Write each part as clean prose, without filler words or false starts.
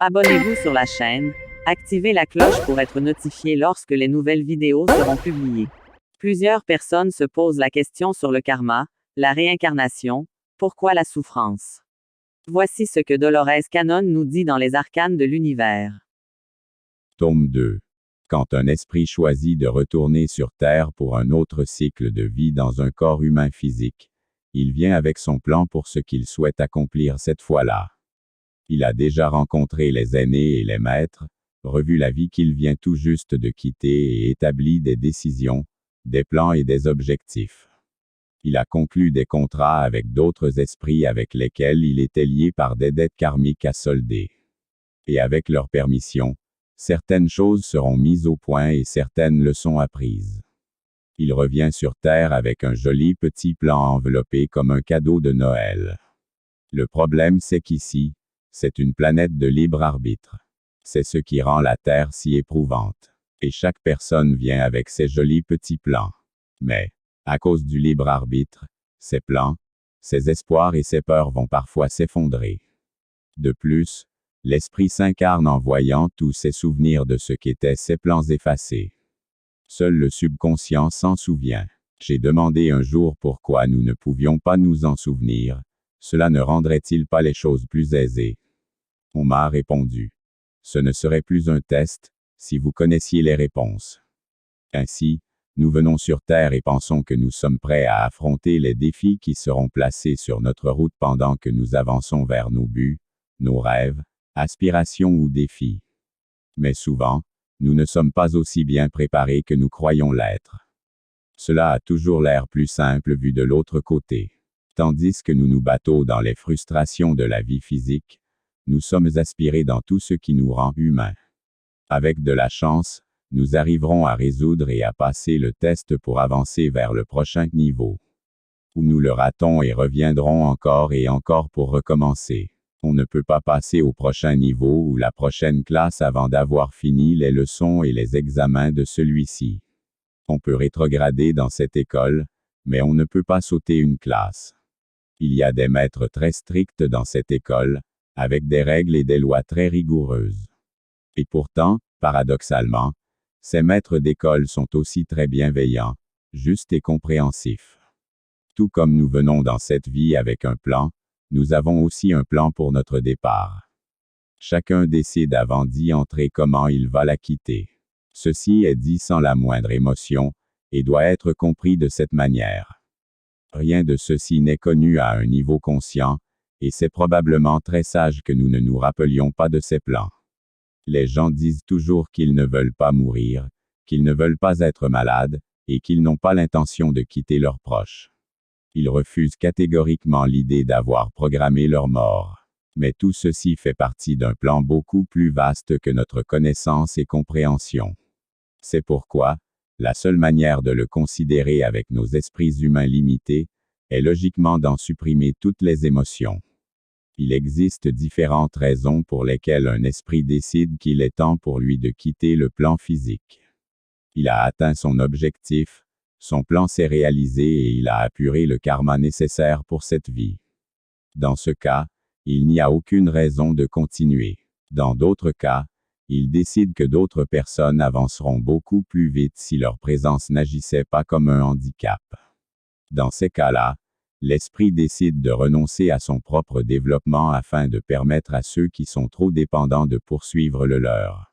Abonnez-vous sur la chaîne, activez la cloche pour être notifié lorsque les nouvelles vidéos seront publiées. Plusieurs personnes se posent la question sur le karma, la réincarnation, pourquoi la souffrance. Voici ce que Dolores Cannon nous dit dans les arcanes de l'univers. Tome 2. Quand un esprit choisit de retourner sur Terre pour un autre cycle de vie dans un corps humain physique, il vient avec son plan pour ce qu'il souhaite accomplir cette fois-là. Il a déjà rencontré les aînés et les maîtres, revu la vie qu'il vient tout juste de quitter et établi des décisions, des plans et des objectifs. Il a conclu des contrats avec d'autres esprits avec lesquels il était lié par des dettes karmiques à solder. Et avec leur permission, certaines choses seront mises au point et certaines leçons apprises. Il revient sur Terre avec un joli petit plan enveloppé comme un cadeau de Noël. Le problème c'est qu'ici, c'est une planète de libre arbitre. C'est ce qui rend la Terre si éprouvante. Et chaque personne vient avec ses jolis petits plans. Mais, à cause du libre arbitre, ses plans, ses espoirs et ses peurs vont parfois s'effondrer. De plus, l'esprit s'incarne en voyant tous ses souvenirs de ce qu'étaient ses plans effacés. Seul le subconscient s'en souvient. J'ai demandé un jour pourquoi nous ne pouvions pas nous en souvenir. Cela ne rendrait-il pas les choses plus aisées? On m'a répondu. Ce ne serait plus un test, si vous connaissiez les réponses. Ainsi, nous venons sur Terre et pensons que nous sommes prêts à affronter les défis qui seront placés sur notre route pendant que nous avançons vers nos buts, nos rêves, aspirations ou défis. Mais souvent, nous ne sommes pas aussi bien préparés que nous croyons l'être. Cela a toujours l'air plus simple vu de l'autre côté. Tandis que nous nous battons dans les frustrations de la vie physique, nous sommes aspirés dans tout ce qui nous rend humains. Avec de la chance, nous arriverons à résoudre et à passer le test pour avancer vers le prochain niveau. Ou nous le ratons et reviendrons encore et encore pour recommencer. On ne peut pas passer au prochain niveau ou la prochaine classe avant d'avoir fini les leçons et les examens de celui-ci. On peut rétrograder dans cette école, mais on ne peut pas sauter une classe. Il y a des maîtres très stricts dans cette école, avec des règles et des lois très rigoureuses. Et pourtant, paradoxalement, ces maîtres d'école sont aussi très bienveillants, justes et compréhensifs. Tout comme nous venons dans cette vie avec un plan, nous avons aussi un plan pour notre départ. Chacun décide avant d'y entrer comment il va la quitter. Ceci est dit sans la moindre émotion, et doit être compris de cette manière. Rien de ceci n'est connu à un niveau conscient, et c'est probablement très sage que nous ne nous rappelions pas de ces plans. Les gens disent toujours qu'ils ne veulent pas mourir, qu'ils ne veulent pas être malades, et qu'ils n'ont pas l'intention de quitter leurs proches. Ils refusent catégoriquement l'idée d'avoir programmé leur mort. Mais tout ceci fait partie d'un plan beaucoup plus vaste que notre connaissance et compréhension. C'est pourquoi, la seule manière de le considérer avec nos esprits humains limités, est logiquement d'en supprimer toutes les émotions. Il existe différentes raisons pour lesquelles un esprit décide qu'il est temps pour lui de quitter le plan physique. Il a atteint son objectif, son plan s'est réalisé et il a apuré le karma nécessaire pour cette vie. Dans ce cas, il n'y a aucune raison de continuer. Dans d'autres cas, il décide que d'autres personnes avanceront beaucoup plus vite si leur présence n'agissait pas comme un handicap. Dans ces cas-là, l'esprit décide de renoncer à son propre développement afin de permettre à ceux qui sont trop dépendants de poursuivre le leur.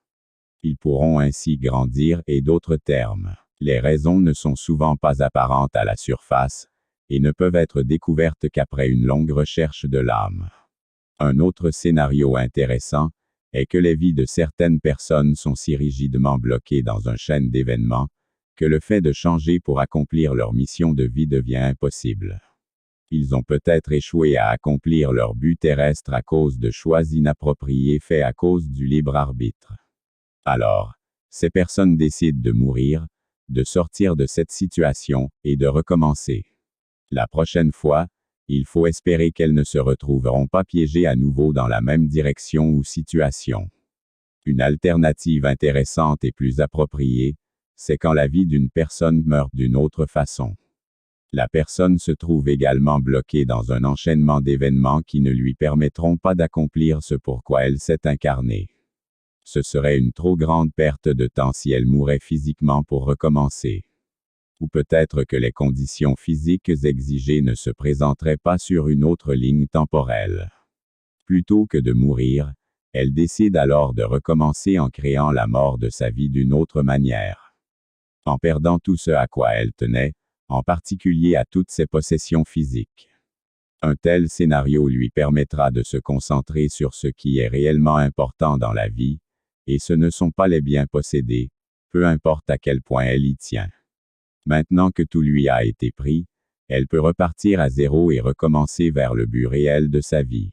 Ils pourront ainsi grandir et d'autres termes. Les raisons ne sont souvent pas apparentes à la surface, et ne peuvent être découvertes qu'après une longue recherche de l'âme. Un autre scénario intéressant est que les vies de certaines personnes sont si rigidement bloquées dans un chaîne d'événements, que le fait de changer pour accomplir leur mission de vie devient impossible. Ils ont peut-être échoué à accomplir leur but terrestre à cause de choix inappropriés faits à cause du libre arbitre. Alors, ces personnes décident de mourir, de sortir de cette situation, et de recommencer. La prochaine fois, il faut espérer qu'elles ne se retrouveront pas piégées à nouveau dans la même direction ou situation. Une alternative intéressante et plus appropriée, c'est quand la vie d'une personne meurt d'une autre façon. La personne se trouve également bloquée dans un enchaînement d'événements qui ne lui permettront pas d'accomplir ce pourquoi elle s'est incarnée. Ce serait une trop grande perte de temps si elle mourait physiquement pour recommencer. Ou peut-être que les conditions physiques exigées ne se présenteraient pas sur une autre ligne temporelle. Plutôt que de mourir, elle décide alors de recommencer en créant la mort de sa vie d'une autre manière. En perdant tout ce à quoi elle tenait, en particulier à toutes ses possessions physiques. Un tel scénario lui permettra de se concentrer sur ce qui est réellement important dans la vie, et ce ne sont pas les biens possédés, peu importe à quel point elle y tient. Maintenant que tout lui a été pris, elle peut repartir à zéro et recommencer vers le but réel de sa vie.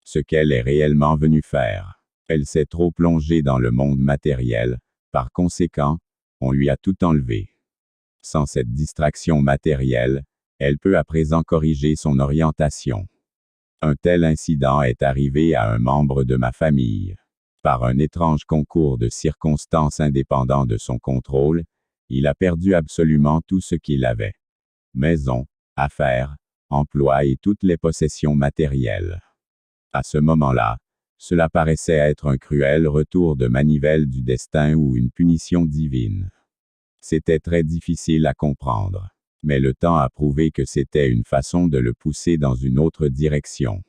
Ce qu'elle est réellement venue faire. Elle s'est trop plongée dans le monde matériel, par conséquent, on lui a tout enlevé. Sans cette distraction matérielle, elle peut à présent corriger son orientation. Un tel incident est arrivé à un membre de ma famille. Par un étrange concours de circonstances indépendant de son contrôle, il a perdu absolument tout ce qu'il avait. Maison, affaires, emploi et toutes les possessions matérielles. À ce moment-là, cela paraissait être un cruel retour de manivelle du destin ou une punition divine. C'était très difficile à comprendre. Mais le temps a prouvé que c'était une façon de le pousser dans une autre direction.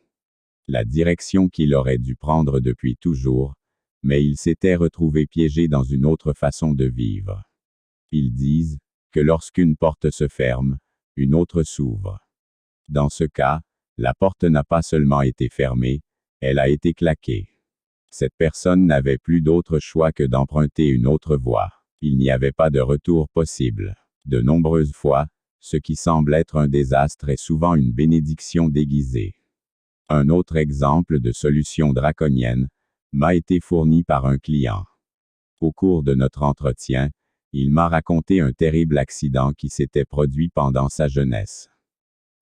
La direction qu'il aurait dû prendre depuis toujours, mais il s'était retrouvé piégé dans une autre façon de vivre. Ils disent que lorsqu'une porte se ferme, une autre s'ouvre. Dans ce cas, la porte n'a pas seulement été fermée, elle a été claquée. Cette personne n'avait plus d'autre choix que d'emprunter une autre voie. Il n'y avait pas de retour possible. De nombreuses fois, ce qui semble être un désastre est souvent une bénédiction déguisée. Un autre exemple de solution draconienne m'a été fourni par un client. Au cours de notre entretien, il m'a raconté un terrible accident qui s'était produit pendant sa jeunesse.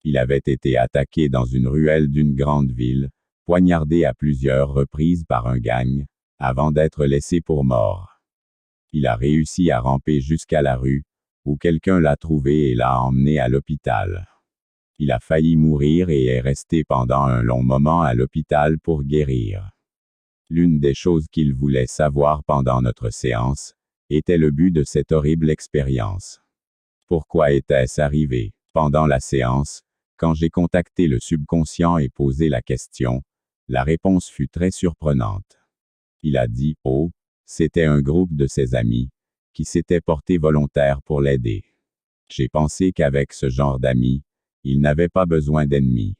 Il avait été attaqué dans une ruelle d'une grande ville, poignardé à plusieurs reprises par un gang, avant d'être laissé pour mort. Il a réussi à ramper jusqu'à la rue, où quelqu'un l'a trouvé et l'a emmené à l'hôpital. Il a failli mourir et est resté pendant un long moment à l'hôpital pour guérir. L'une des choses qu'il voulait savoir pendant notre séance était le but de cette horrible expérience. Pourquoi était-ce arrivé? Pendant la séance, quand j'ai contacté le subconscient et posé la question, la réponse fut très surprenante. Il a dit « Oh, c'était un groupe de ses amis, qui s'étaient portés volontaires pour l'aider. J'ai pensé qu'avec ce genre d'amis, il n'avait pas besoin d'ennemis.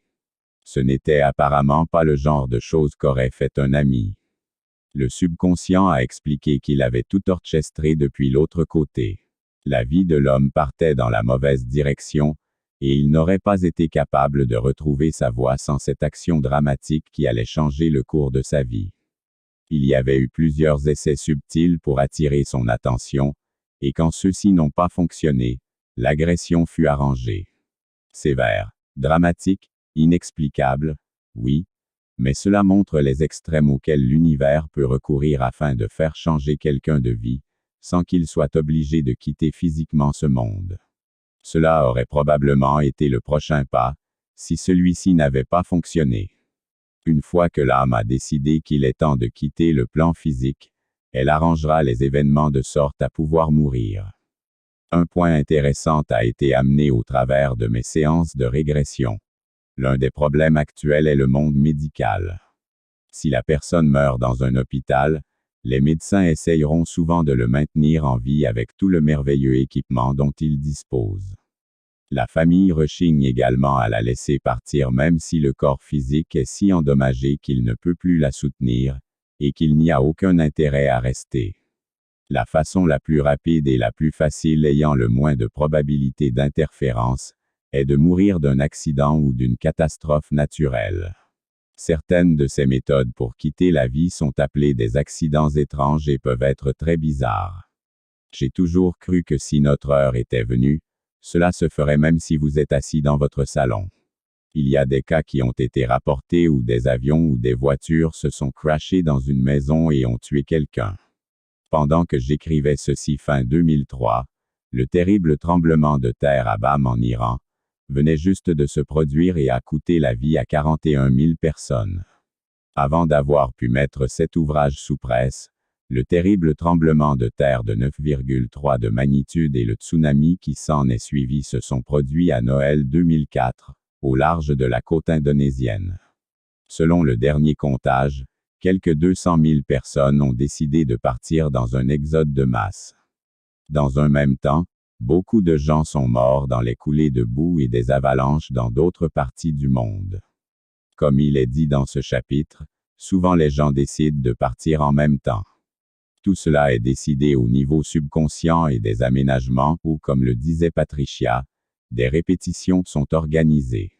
Ce n'était apparemment pas le genre de choses qu'aurait fait un ami. » Le subconscient a expliqué qu'il avait tout orchestré depuis l'autre côté. La vie de l'homme partait dans la mauvaise direction, et il n'aurait pas été capable de retrouver sa voie sans cette action dramatique qui allait changer le cours de sa vie. Il y avait eu plusieurs essais subtils pour attirer son attention, et quand ceux-ci n'ont pas fonctionné, l'agression fut arrangée. Sévère, dramatique, inexplicable, oui, mais cela montre les extrêmes auxquels l'univers peut recourir afin de faire changer quelqu'un de vie, sans qu'il soit obligé de quitter physiquement ce monde. Cela aurait probablement été le prochain pas, si celui-ci n'avait pas fonctionné. Une fois que l'âme a décidé qu'il est temps de quitter le plan physique, elle arrangera les événements de sorte à pouvoir mourir. Un point intéressant a été amené au travers de mes séances de régression. L'un des problèmes actuels est le monde médical. Si la personne meurt dans un hôpital, les médecins essayeront souvent de le maintenir en vie avec tout le merveilleux équipement dont ils disposent. La famille rechigne également à la laisser partir même si le corps physique est si endommagé qu'il ne peut plus la soutenir, et qu'il n'y a aucun intérêt à rester. La façon la plus rapide et la plus facile ayant le moins de probabilité d'interférence, est de mourir d'un accident ou d'une catastrophe naturelle. Certaines de ces méthodes pour quitter la vie sont appelées des accidents étranges et peuvent être très bizarres. J'ai toujours cru que si notre heure était venue, cela se ferait même si vous êtes assis dans votre salon. Il y a des cas qui ont été rapportés où des avions ou des voitures se sont crashés dans une maison et ont tué quelqu'un. Pendant que j'écrivais ceci fin 2003, Le terrible tremblement de terre à Bam en Iran venait juste de se produire et a coûté la vie à 41 000 personnes. Avant d'avoir pu mettre cet ouvrage sous presse, le terrible tremblement de terre de 9,3 de magnitude et le tsunami qui s'en est suivi se sont produits à Noël 2004, au large de la côte indonésienne. Selon le dernier comptage, quelques 200 000 personnes ont décidé de partir dans un exode de masse. Dans un même temps, beaucoup de gens sont morts dans les coulées de boue et des avalanches dans d'autres parties du monde. Comme il est dit dans ce chapitre, souvent les gens décident de partir en même temps. Tout cela est décidé au niveau subconscient et des aménagements où, comme le disait Patricia, des répétitions sont organisées.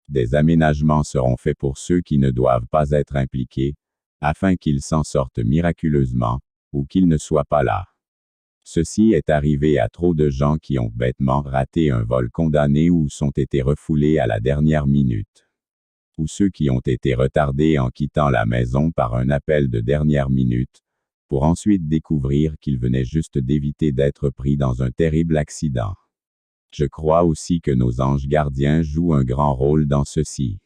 Des aménagements seront faits pour ceux qui ne doivent pas être impliqués, afin qu'ils s'en sortent miraculeusement, ou qu'ils ne soient pas là. Ceci est arrivé à trop de gens qui ont bêtement raté un vol condamné ou sont été refoulés à la dernière minute. Ou ceux qui ont été retardés en quittant la maison par un appel de dernière minute, pour ensuite découvrir qu'ils venaient juste d'éviter d'être pris dans un terrible accident. Je crois aussi que nos anges gardiens jouent un grand rôle dans ceci.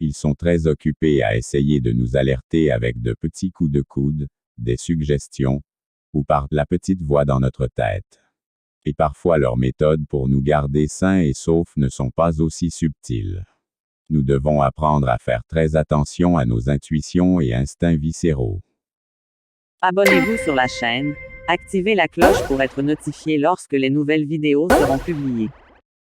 Ils sont très occupés à essayer de nous alerter avec de petits coups de coude, des suggestions, ou par la petite voix dans notre tête. Et parfois leurs méthodes pour nous garder sains et saufs ne sont pas aussi subtiles. Nous devons apprendre à faire très attention à nos intuitions et instincts viscéraux. Abonnez-vous sur la chaîne, activez la cloche pour être notifié lorsque les nouvelles vidéos seront publiées.